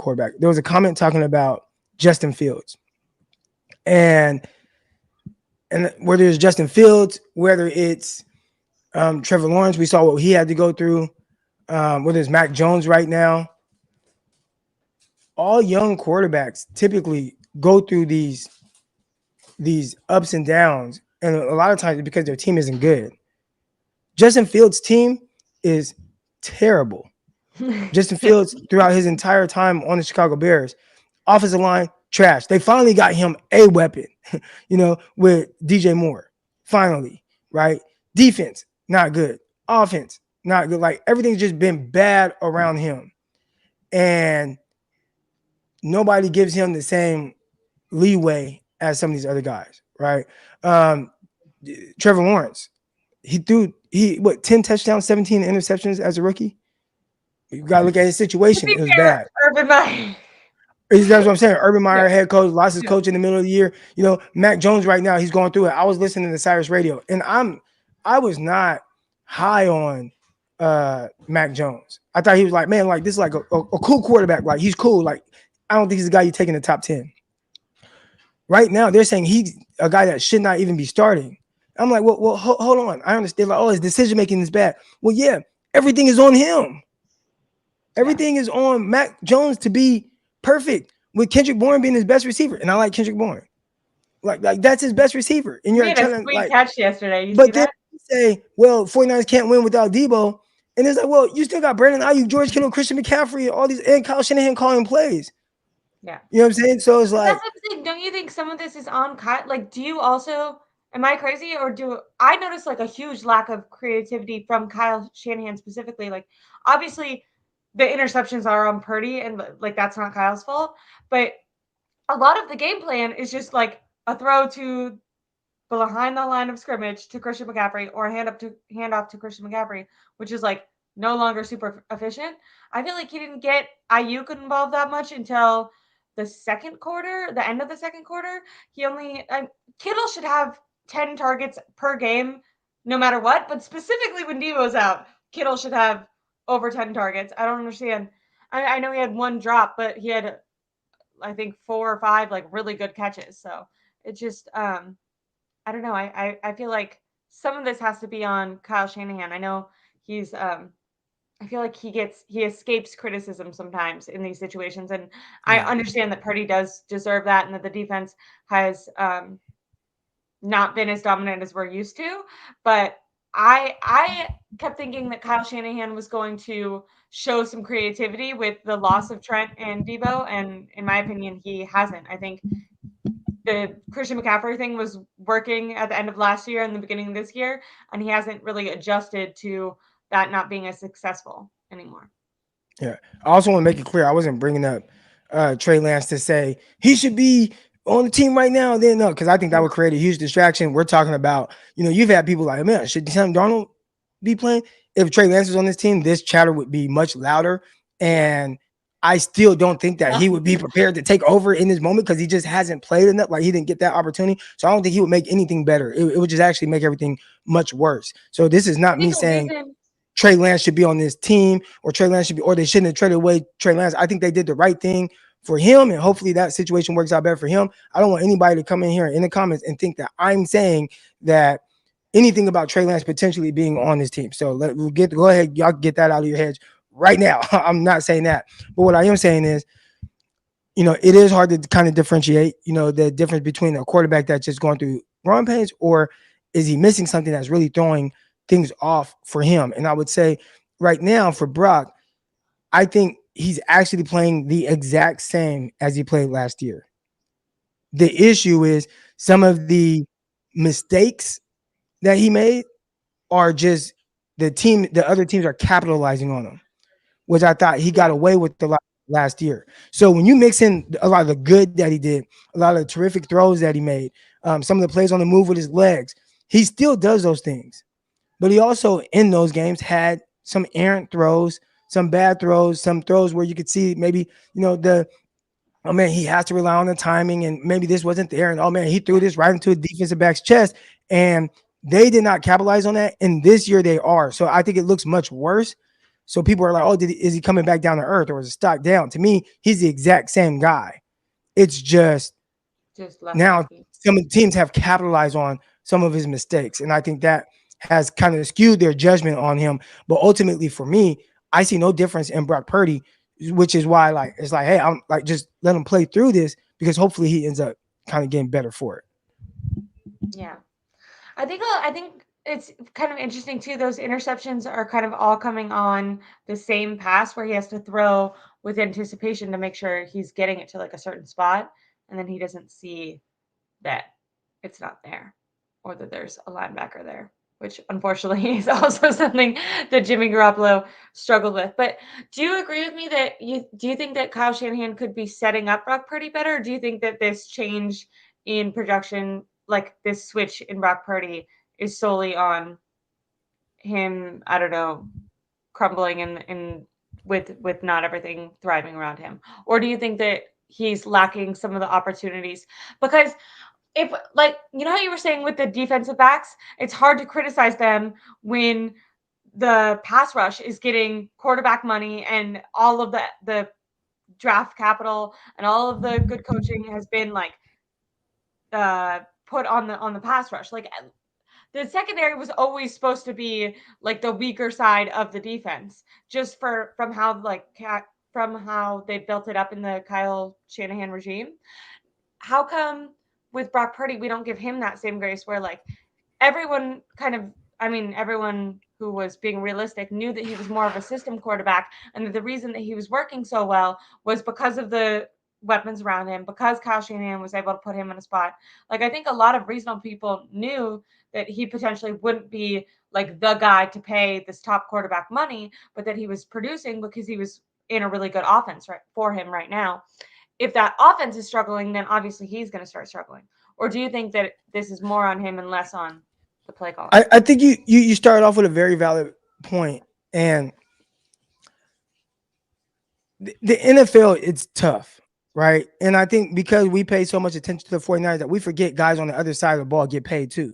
was a comment talking about Justin Fields, and whether it's Justin Fields, whether it's Trevor Lawrence, we saw what he had to go through, whether it's Mac Jones right now, all young quarterbacks typically go through these ups and downs, and a lot of times it's because their team isn't good. Justin Fields' team is terrible. Justin Fields, throughout his entire time on the Chicago Bears, offensive line, trash. They finally got him a weapon, with DJ Moore. Finally, right? Defense, not good. Offense, not good. Like everything's just been bad around him, and nobody gives him the same leeway as some of these other guys, right? Um, Trevor Lawrence, he threw he what 10 touchdowns, 17 interceptions as a rookie. You gotta look at his To situation. be It was fair, bad. Urban Meyer. That's what I'm saying. Urban Yeah. Meyer, head coach, lost his Yeah. coach in the middle of the year. Mac Jones right now, he's going through it. I was listening to Cyrus Radio, and I was not high on Mac Jones. I thought he was like, man, like this is like a cool quarterback. Like he's cool. Like I don't think he's a guy you take in the top 10. Right now, they're saying he's a guy that should not even be starting. I'm like, well, hold on. I understand. Like, oh, his decision making is bad. Well, yeah, everything is on him. Everything is on Mac Jones to be perfect, with Kendrick Bourne being his best receiver. And I like Kendrick Bourne. Like that's his best receiver. And He you're made a trying to sweet catch yesterday. You see but then that? you say, well, 49ers can't win without Debo. And it's like, well, you still got Brandon Ayuk, George Kittle, Christian McCaffrey, all these, and Kyle Shanahan calling plays. Yeah. You know what I'm saying? So it's But like, that's what I'm saying. Don't you think some of this is on Kyle? Like, do you also, am I crazy, or do I notice like a huge lack of creativity from Kyle Shanahan specifically? Like, obviously, the interceptions are on Purdy, and like that's not Kyle's fault. But a lot of the game plan is just like a throw to behind the line of scrimmage to Christian McCaffrey, or hand off to Christian McCaffrey, which is like no longer super efficient. I feel like he didn't get Ayuk involved that much until the second quarter, the end of the second quarter. He only Kittle should have 10 targets per game, no matter what. But specifically when Devo's out, Kittle should have over 10 targets. I don't understand. I know he had one drop, but he had I think 4 or 5 like really good catches. So it just I don't know. I feel like some of this has to be on Kyle Shanahan. I know he's I feel like he escapes criticism sometimes in these situations, and I yeah, understand that Purdy does deserve that, and that the defense has not been as dominant as we're used to. But I kept thinking that Kyle Shanahan was going to show some creativity with the loss of Trent and Debo, and in my opinion, he hasn't. I think the Christian McCaffrey thing was working at the end of last year and the beginning of this year, and he hasn't really adjusted to that not being as successful anymore. yeah. I also want to make it clear I wasn't bringing up Trey Lance to say he should be on the team right now. Then no, because I think that would create a huge distraction. We're talking about, you've had people like, man, should Sam Darnold be playing? If Trey Lance was on this team, this chatter would be much louder. And I still don't think that he would be prepared to take over in this moment because he just hasn't played enough. Like he didn't get that opportunity. So I don't think he would make anything better. It would just actually make everything much worse. So this is not I me think the saying reason Trey Lance should be on this team, or Trey Lance should be, or they shouldn't have traded away Trey Lance. I think they did the right thing for him, and hopefully that situation works out better for him. I don't want anybody to come in here in the comments and think that I'm saying that anything about Trey Lance potentially being on this team. So go ahead, y'all get that out of your heads right now. I'm not saying that, but what I am saying is, it is hard to kind of differentiate, the difference between a quarterback that's just going through growing pains, or is he missing something that's really throwing things off for him. And I would say right now for Brock, I think he's actually playing the exact same as he played last year. The issue is some of the mistakes that he made are just the other teams are capitalizing on them, which I thought he got away with a lot last year. So when you mix in a lot of the good that he did, a lot of the terrific throws that he made, some of the plays on the move with his legs, he still does those things. But he also, in those games, had some errant throws, some bad throws, some throws where you could see maybe, oh man, he has to rely on the timing, and maybe this wasn't there. And oh man, he threw this right into a defensive back's chest. And they did not capitalize on that. And this year they are. So I think it looks much worse. So people are like, oh, is he coming back down to earth, or is it stock down? To me, he's the exact same guy. It's just now lucky. some of the teams have capitalized on some of his mistakes. And I think that has kind of skewed their judgment on him. But ultimately for me, I see no difference in Brock Purdy, which is why it's like, hey, I'm like, just let him play through this, because hopefully he ends up kind of getting better for it. Yeah. I think it's kind of interesting too. Those interceptions are kind of all coming on the same pass, where he has to throw with anticipation to make sure he's getting it to like a certain spot, and then he doesn't see that it's not there, or that there's a linebacker there. which unfortunately is also something that Jimmy Garoppolo struggled with. But do you agree with me that you think that Kyle Shanahan could be setting up Brock Purdy better? Or do you think that this change in production, like this switch in Brock Purdy, is solely on him? I don't know, crumbling and with not everything thriving around him, or do you think that he's lacking some of the opportunities? Because if, like, you know how you were saying with the defensive backs, it's hard to criticize them when the pass rush is getting quarterback money and all of the draft capital and all of the good coaching has been like put on the pass rush. Like the secondary was always supposed to be like the weaker side of the defense, just from how from how they built it up in the Kyle Shanahan regime. How come with Brock Purdy we don't give him that same grace where like everyone kind of, I mean, everyone who was being realistic knew that he was more of a system quarterback, and that the reason that he was working so well was because of the weapons around him, because Kyle Shanahan was able to put him in a spot. Like, I think a lot of reasonable people knew that he potentially wouldn't be like the guy to pay this top quarterback money, but that he was producing because he was in a really good offense right for him right now. If that offense is struggling, then obviously he's going to start struggling. Or do you think that this is more on him and less on the play calling? I think you started off with a very valid point, and the NFL, it's tough, right? And I think because we pay so much attention to the 49ers that we forget guys on the other side of the ball get paid too,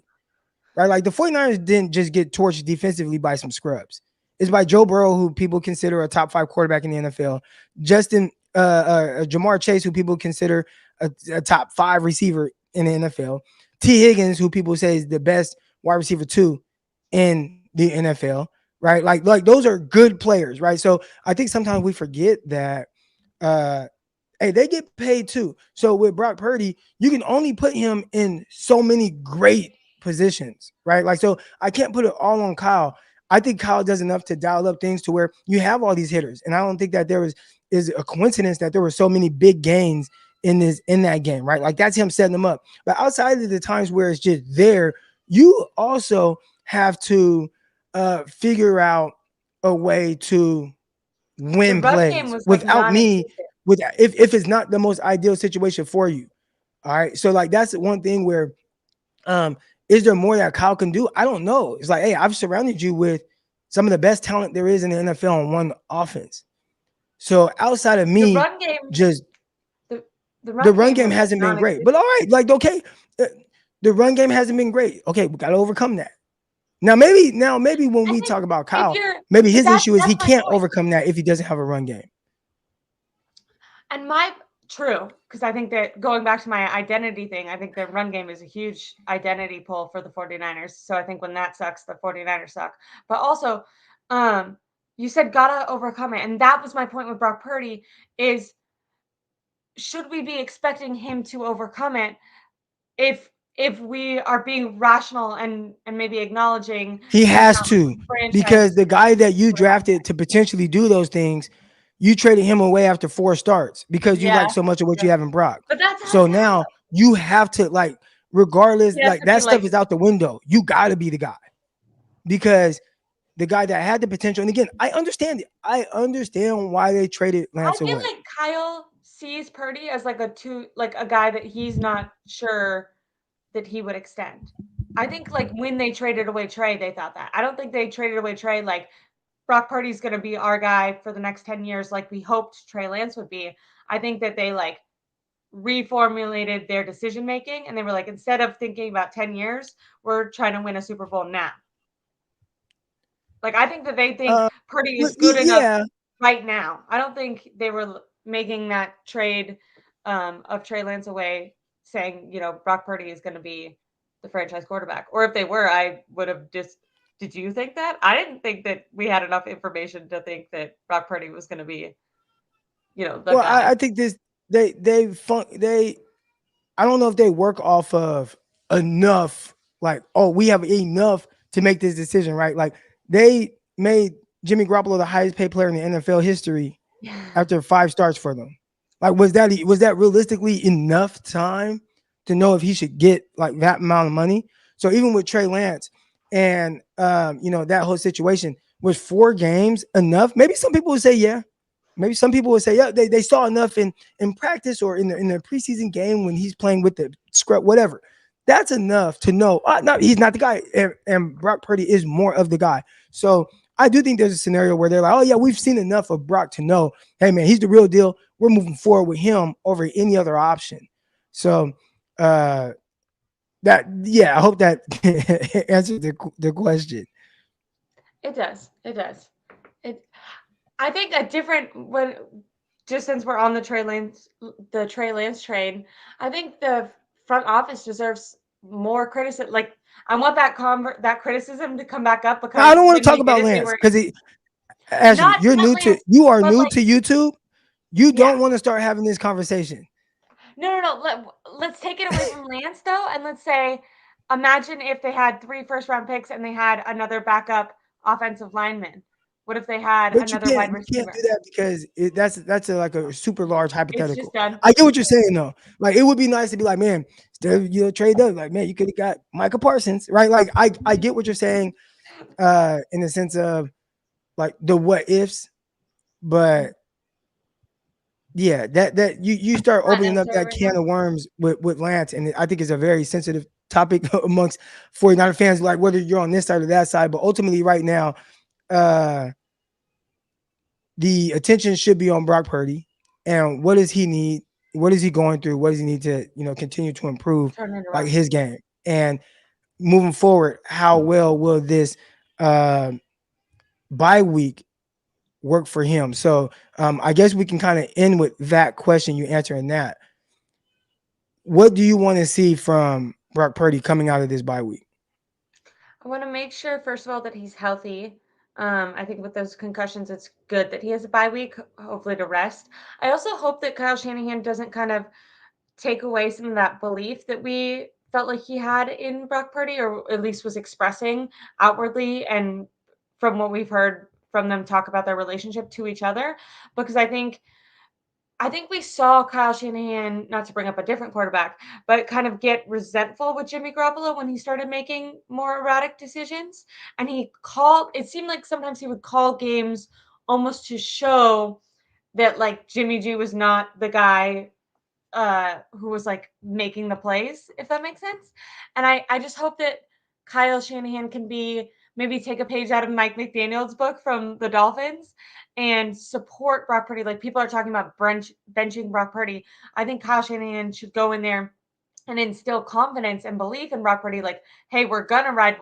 right? Like the 49ers didn't just get torched defensively by some scrubs. It's by Joe Burrow, who people consider a top 5 quarterback in the NFL, Justin Jamar Chase, who people consider a top 5 receiver in the NFL, T. Higgins, who people say is the best wide receiver 2 in the NFL, right? Like those are good players, right? So I think sometimes we forget that hey, they get paid too. So with Brock Purdy, you can only put him in so many great positions, right? Like, so I can't put it all on Kyle. I think Kyle does enough to dial up things to where you have all these hitters. And I don't think that is a coincidence that there were so many big gains in that game, right? Like that's him setting them up. But outside of the times where it's just there, you also have to figure out a way to win plays without me, if it's not the most ideal situation for you. All right. So like that's one thing where is there more that Kyle can do? I don't know. It's like, hey, I've surrounded you with some of the best talent there is in the NFL on one offense. So outside of me, the run game, just the run game hasn't been great. But all right, like okay, the run game hasn't been great. Okay, we got to overcome that. Now maybe when we talk about Kyle, maybe his issue is he can't overcome that if he doesn't have a run game. And true, because I think that going back to my identity thing, I think their run game is a huge identity pull for the 49ers. So I think when that sucks, the 49ers suck. But also, you said gotta overcome it. And that was my point with Brock Purdy is, should we be expecting him to overcome it if we are being rational and maybe acknowledging he has to, because the guy that you drafted to potentially do those things, you traded him away after 4 starts because you like so much of what you have in Brock. But that's so now you have to, like, regardless, like that stuff is out the window. You got to be the guy, because the guy that had the potential. And again, I understand it. I understand why they traded Lance away. I feel like Kyle sees Purdy as like a guy that he's not sure that he would extend. I think like when they traded away Trey, they thought that. I don't think they traded away Trey like Brock Purdy's going to be our guy for the next 10 years like we hoped Trey Lance would be. I think that they like reformulated their decision making, and they were like, instead of thinking about 10 years, we're trying to win a Super Bowl now. Like, I think that they think Purdy is good enough right now. I don't think they were making that trade of Trey Lance away saying, you know, Brock Purdy is going to be the franchise quarterback. Or if they were, I would have just, did you think that? I didn't think that we had enough information to think that Brock Purdy was going to be, you know, the guy. I think I don't know if they work off of enough, like, oh, we have enough to make this decision, right? Like, they made Jimmy Garoppolo the highest paid player in the NFL history after 5 starts for them. Like, was that realistically enough time to know if he should get like that amount of money? So even with Trey Lance, And that whole situation was 4 games enough. Maybe some people would say, yeah. Maybe some people would say, yeah, they saw enough in practice or in the preseason game when he's playing with the scrub, whatever. That's enough to know. No, he's not the guy, and Brock Purdy is more of the guy. So I do think there's a scenario where they're like, oh yeah, we've seen enough of Brock to know, hey man, he's the real deal. We're moving forward with him over any other option. So I hope that answers the question. It does. It does. It. I think a different when just since we're on the Trey Lance trade, I think the front office deserves more criticism. Like I want that criticism to come back up Now, I because don't want to when talk we did about it, they Lance were because Ashley, not Lance, you are but new like to YouTube. You yeah. don't want to start having this conversation. No. Let's take it away from Lance though, and let's say, imagine if they had 3 first-round picks and they had another backup offensive lineman. What if they had But another wide you can't do receiver? that because like a super large It's just hypothetical. done. I get what you're saying though. Like it would be nice to be like, man, instead of trade up, like man, you could have got Micah Parsons, right? Like I get what you're saying, in the sense of like the what ifs, but yeah, that you start Not opening up necessary that right now. can of worms with Lance, and I think it's a very sensitive topic amongst 49er fans, like whether you're on this side or that side. But ultimately, right now, uh, the attention should be on Brock Purdy, and what does he need? What is he going through? What does he need to continue to improve, Turn it like around. his game, and moving forward, how well will this bye week work for him? So I guess we can kind of end with that question. You answering that. What do you want to see from Brock Purdy coming out of this bye week? I want to make sure, first of all, that he's healthy. I think with those concussions, it's good that he has a bye week, hopefully to rest. I also hope that Kyle Shanahan doesn't kind of take away some of that belief that we felt like he had in Brock Purdy, or at least was expressing outwardly, and from what we've heard from them talk about their relationship to each other. Because I think we saw Kyle Shanahan, not to bring up a different quarterback, but kind of get resentful with Jimmy Garoppolo when he started making more erratic decisions. And it seemed like sometimes he would call games almost to show that like Jimmy G was not the guy who was like making the plays, if that makes sense. And I just hope that Kyle Shanahan can be maybe take a page out of Mike McDaniel's book from the Dolphins and support Brock Purdy. Like people are talking about benching Brock Purdy. I think Kyle Shanahan should go in there and instill confidence and belief in Brock Purdy. Like, hey, we're gonna ride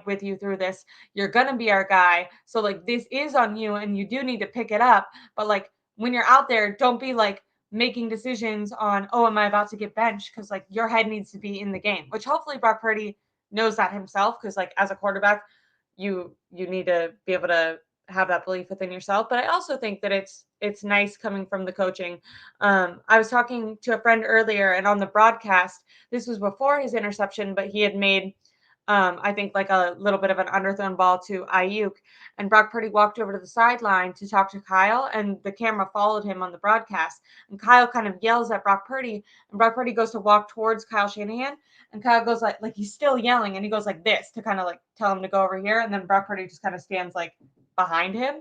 with you through this. You're gonna be our guy. So like this is on you, and you do need to pick it up. But like when you're out there, don't be like making decisions on, oh, am I about to get benched? Because like your head needs to be in the game, which hopefully Brock Purdy knows that himself. Because like as a quarterback, you need to be able to have that belief within yourself. But I also think that it's nice coming from the coaching. I was talking to a friend earlier, and on the broadcast, this was before his interception, but he had made I think like a little bit of an underthrown ball to Ayuk, and Brock Purdy walked over to the sideline to talk to Kyle, and the camera followed him on the broadcast. And Kyle kind of yells at Brock Purdy, and Brock Purdy goes to walk towards Kyle Shanahan, and Kyle goes like he's still yelling, and he goes like this to kind of like tell him to go over here, and then Brock Purdy just kind of stands like behind him.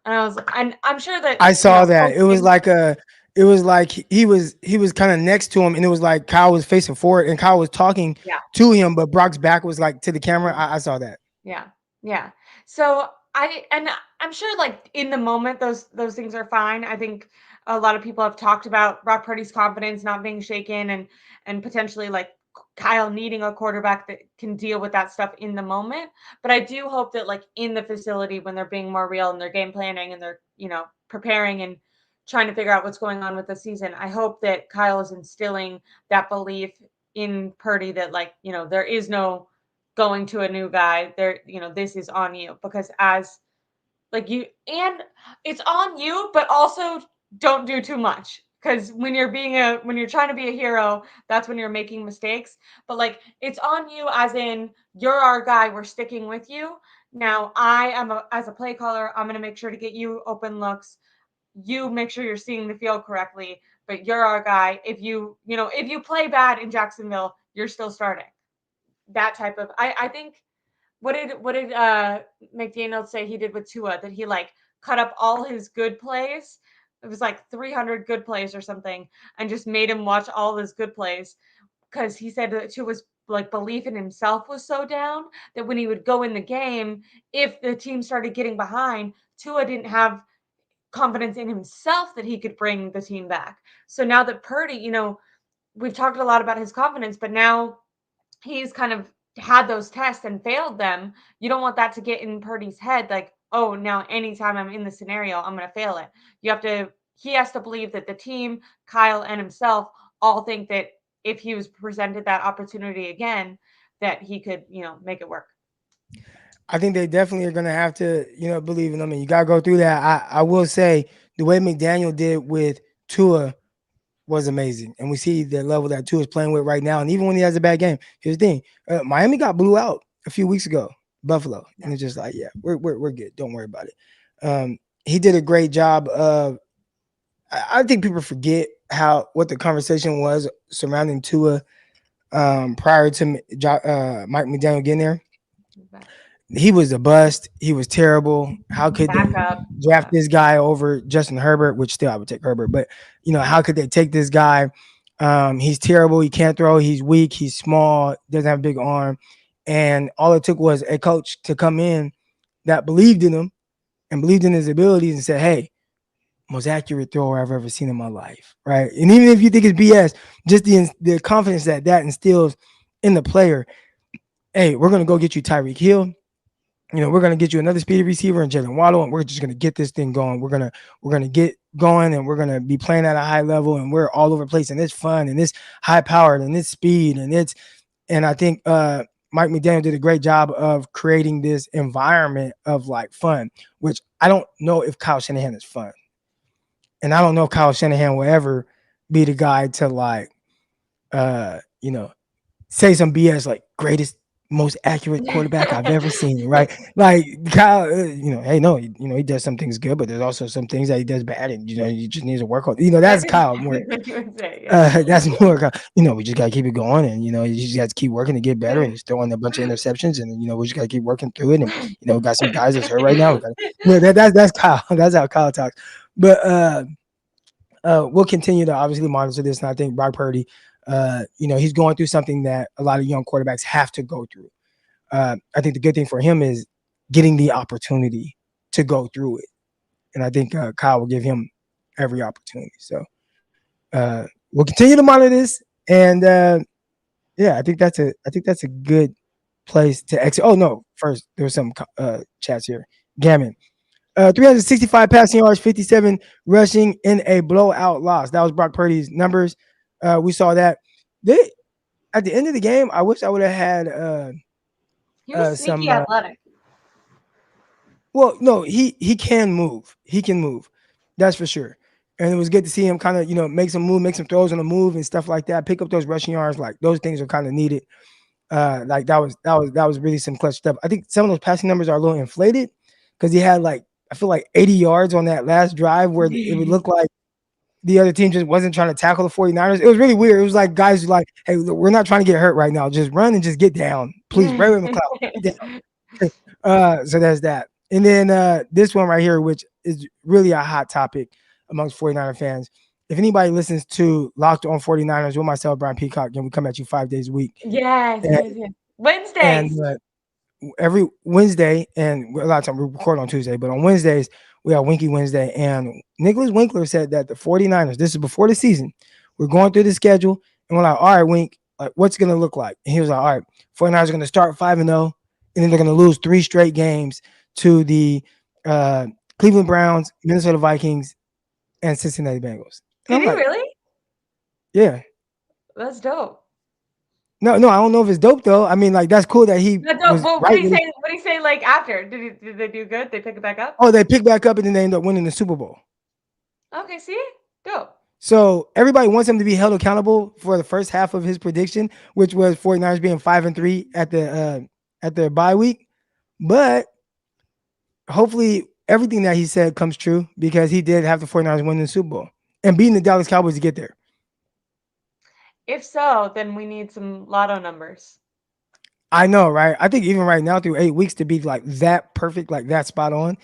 And I'm sure that I saw that. coaching, It was like he was kind of next to him, and it was like Kyle was facing forward, and Kyle was talking yeah. to him, but Brock's back was like to the camera. I saw that. Yeah. Yeah. So I'm sure like in the moment those things are fine. I think a lot of people have talked about Brock Purdy's confidence not being shaken, and potentially like Kyle needing a quarterback that can deal with that stuff in the moment. But I do hope that like in the facility when they're being more real and they're game planning and they're, preparing and trying to figure out what's going on with the season, I hope that Kyle is instilling that belief in Purdy that like, there is no going to a new guy there, this is on you, because as like you, and it's on you, but also don't do too much, because when you're trying to be a hero, that's when you're making mistakes. But like it's on you, as in you're our guy, we're sticking with you. Now as a play caller, I'm going to make sure to get you open looks. You make sure you're seeing the field correctly, but you're our guy. If you play bad in Jacksonville, you're still starting. That type of, I think what did McDaniel say he did with Tua? That he like cut up all his good plays. It was like 300 good plays or something, and just made him watch all his good plays because he said that Tua's like belief in himself was so down that when he would go in the game, if the team started getting behind, Tua didn't have confidence in himself that he could bring the team back. So now that Purdy, we've talked a lot about his confidence, but now he's kind of had those tests and failed them. You don't want that to get in Purdy's head, like, oh, now anytime I'm in the scenario, I'm going to fail it. He has to believe that the team, Kyle, and himself all think that if he was presented that opportunity again, that he could, make it work. I think they definitely are going to have to, believe in them. And you got to go through that. I will say the way McDaniel did with Tua was amazing. And we see the level that Tua is playing with right now. And even when he has a bad game, here's the thing. Miami got blew out a few weeks ago, Buffalo. And it's just like, yeah, we're good. Don't worry about it. He did a great job of, I think people forget what the conversation was surrounding Tua prior to Mike McDaniel getting there. He was a bust. He was terrible. How could they draft this guy over Justin Herbert? Which still I would take Herbert, but how could they take this guy? He's terrible. He can't throw. He's weak. He's small. Doesn't have a big arm. And all it took was a coach to come in that believed in him and believed in his abilities and said, "Hey, most accurate thrower I've ever seen in my life." Right? And even if you think it's BS, just the confidence that instills in the player. Hey, we're gonna go get you Tyreek Hill. We're going to get you another speedy receiver and Jalen Waddle, and we're just going to get this thing going. We're going to get going, and we're going to be playing at a high level, and we're all over the place, and it's fun, and it's high powered, and it's speed, and I think Mike McDaniel did a great job of creating this environment of like fun, which I don't know if Kyle Shanahan is fun, and I don't know if Kyle Shanahan will ever be the guy to like, say some BS like greatest, most accurate quarterback I've ever seen, right? Like Kyle, hey, no, he does some things good, but there's also some things that he does bad, and he just needs to work on. That's Kyle more. That's more. We just gotta keep it going, and you just got to keep working to get better, and he's throwing a bunch of interceptions, and we just gotta keep working through it, and we got some guys that's hurt right now. That's Kyle. That's how Kyle talks. But we'll continue to obviously monitor this, and I think Brock Purdy. He's going through something that a lot of young quarterbacks have to go through. I think the good thing for him is getting the opportunity to go through it. And I think Kyle will give him every opportunity. So we'll continue to monitor this. And I think that's a good place to exit. Oh no, first there was some chats here. Gammon. 365 passing yards, 57 rushing in a blowout loss. That was Brock Purdy's numbers. We saw that at the end of the game. I wish I would have had he was sneaky athletic. Well, no, he can move. He can move. That's for sure. And it was good to see him kind of, make some throws on the move and stuff like that. Pick up those rushing yards. Like those things are kind of needed. Like that was really some clutch stuff. I think some of those passing numbers are a little inflated because he had I feel like 80 yards on that last drive where it would look like the other team just wasn't trying to tackle the 49ers. It was really weird. It was like guys were like, hey, look, we're not trying to get hurt right now. Just run and just get down. Please, Ray McLeod. So there's that. And then this one right here, which is really a hot topic amongst 49er fans. If anybody listens to Locked On 49ers with myself, Brian Peacock, and we come at you 5 days a week. Yes. Wednesdays. And every Wednesday, and a lot of times we record on Tuesday, but on Wednesdays, we have Winky Wednesday. And Nicholas Winkler said that the 49ers, this is before the season, we're going through the schedule, and we're like, all right, Wink, like, what's it going to look like? And he was like, all right, 49ers are going to start 5-0, and then they're going to lose 3 straight games to the Cleveland Browns, Minnesota Vikings, and Cincinnati Bengals. Did he really? Yeah. That's dope. No, I don't know if it's dope though. I mean, like that's cool that he. That's dope. Well, what did he say? Like after, did they do good? They pick it back up? Oh, they pick back up and then they end up winning the Super Bowl. Okay, see, dope. So everybody wants him to be held accountable for the first half of his prediction, which was 49ers being 5-3 at their bye week. But hopefully everything that he said comes true because he did have the 49ers winning the Super Bowl and beating the Dallas Cowboys to get there. If so, then we need some lotto numbers. I know, right? I think even right now through 8 weeks to be like that perfect, like that spot on,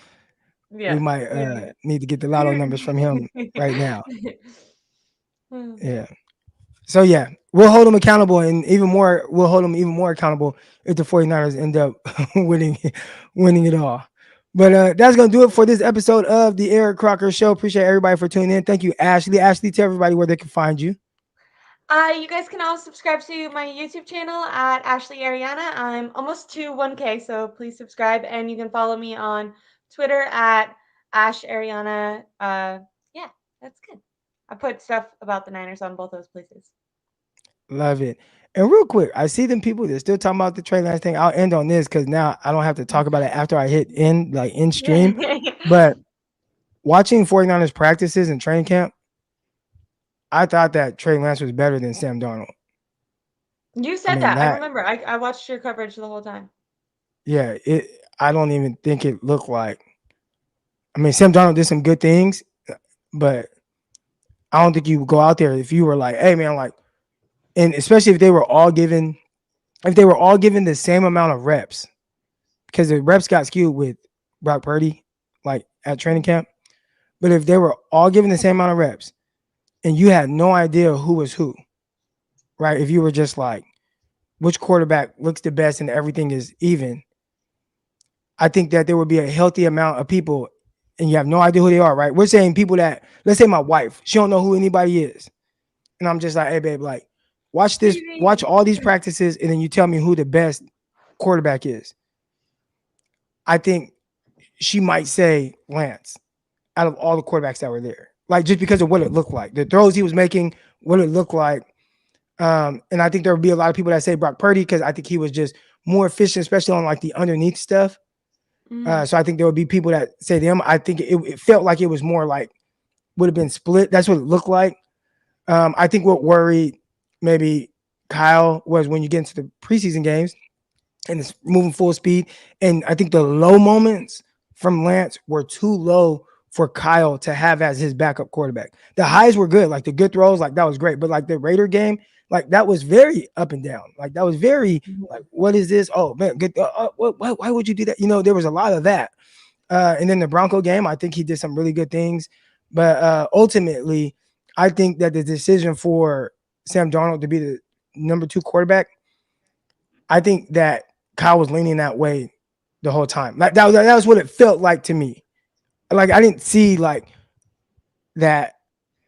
we Yeah. might need to get the lotto numbers from him right now. Hmm. Yeah. So yeah, we'll hold him accountable, and even more, we'll hold him even more accountable if the 49ers end up winning it all. But that's gonna do it for this episode of the Eric Crocker Show. Appreciate everybody for tuning in. Thank you, Ashley. Ashley, tell everybody where they can find you. You guys can all subscribe to my YouTube channel at Ashley Ariana. I'm almost to 1K, so please subscribe. And you can follow me on Twitter at Ash Ariana. Yeah, that's good. I put stuff about the Niners on both those places. Love it. And real quick, I see them people that still talking about the Trey Lance thing. I'll end on this because now I don't have to talk about it after I hit end, like in stream. But watching 49ers practices and training camp, I thought that Trey Lance was better than Sam Darnold. You I said mean, that. I remember. I watched your coverage the whole time. yeah, I don't even think it looked like. I mean, Sam Darnold did some good things, but I don't think you would go out there if you were like, hey man, like, and especially if they were all given the same amount of reps, because the reps got skewed with Brock Purdy, like at training camp. But if they were all given the same amount of reps and you had no idea who was who, right? If you were just like, which quarterback looks the best and everything is even, I think that there would be a healthy amount of people and you have no idea who they are, right? We're saying people that, let's say my wife, she don't know who anybody is. And I'm just like, hey, babe, like, watch this, watch all these practices, and then you tell me who the best quarterback is. I think she might say Lance out of all the quarterbacks that were there. Like, just because of what it looked like. The throws he was making, what it looked like. And I think there would be a lot of people that say Brock Purdy because I think he was just more efficient, especially on like the underneath stuff. So I think there would be people that say them. I think it felt like it was more like would have been split. That's what it looked like. I think what worried maybe Kyle was when you get into the preseason games and it's moving full speed. And I think the low moments from Lance were too low for Kyle to have as his backup quarterback. The highs were good, like the good throws, like that was great. But like the Raider game, like that was very up and down. Like that was very like, what is this? Oh man, good. Why would you do that? You know, there was a lot of that. And then the Bronco game, I think he did some really good things. But ultimately, I think that the decision for Sam Darnold to be the number 2 quarterback, I think that Kyle was leaning that way the whole time. Like that was what it felt like to me. Like I didn't see like that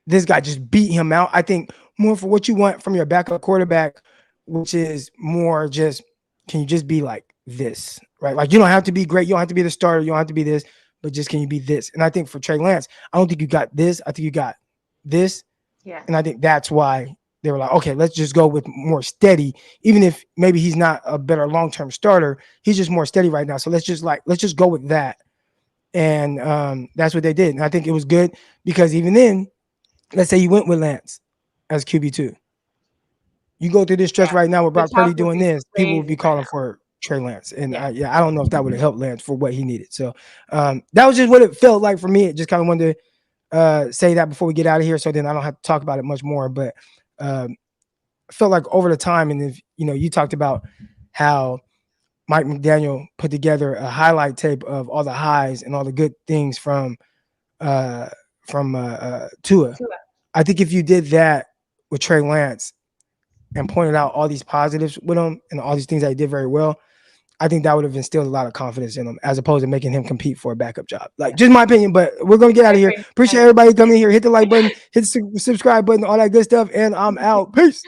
this guy just beat him out. I think more for what you want from your backup quarterback, which is more just, can you just be like this, right? Like you don't have to be great. You don't have to be the starter. You don't have to be this, but just can you be this? And I think for Trey Lance, I don't think you got this. I think you got this. Yeah. And I think that's why they were like, okay, let's just go with more steady. Even if maybe he's not a better long-term starter, he's just more steady right now. So let's just go with that. And that's what they did. And I think it was good because even then, let's say you went with Lance as QB2. You go through this stretch right now with Brock Purdy doing this, people will be calling for Trey Lance. And I don't know if that would have helped Lance for what he needed. So that was just what it felt like for me. It just kind of wanted to say that before we get out of here, so then I don't have to talk about it much more. But I felt like over the time, and if you talked about how Mike McDaniel put together a highlight tape of all the highs and all the good things from Tua. I think if you did that with Trey Lance and pointed out all these positives with him and all these things that he did very well, I think that would have instilled a lot of confidence in him as opposed to making him compete for a backup job. Like, just my opinion, but we're going to get out of here. Appreciate everybody coming here. Hit the like button, hit the subscribe button, all that good stuff. And I'm out. Peace.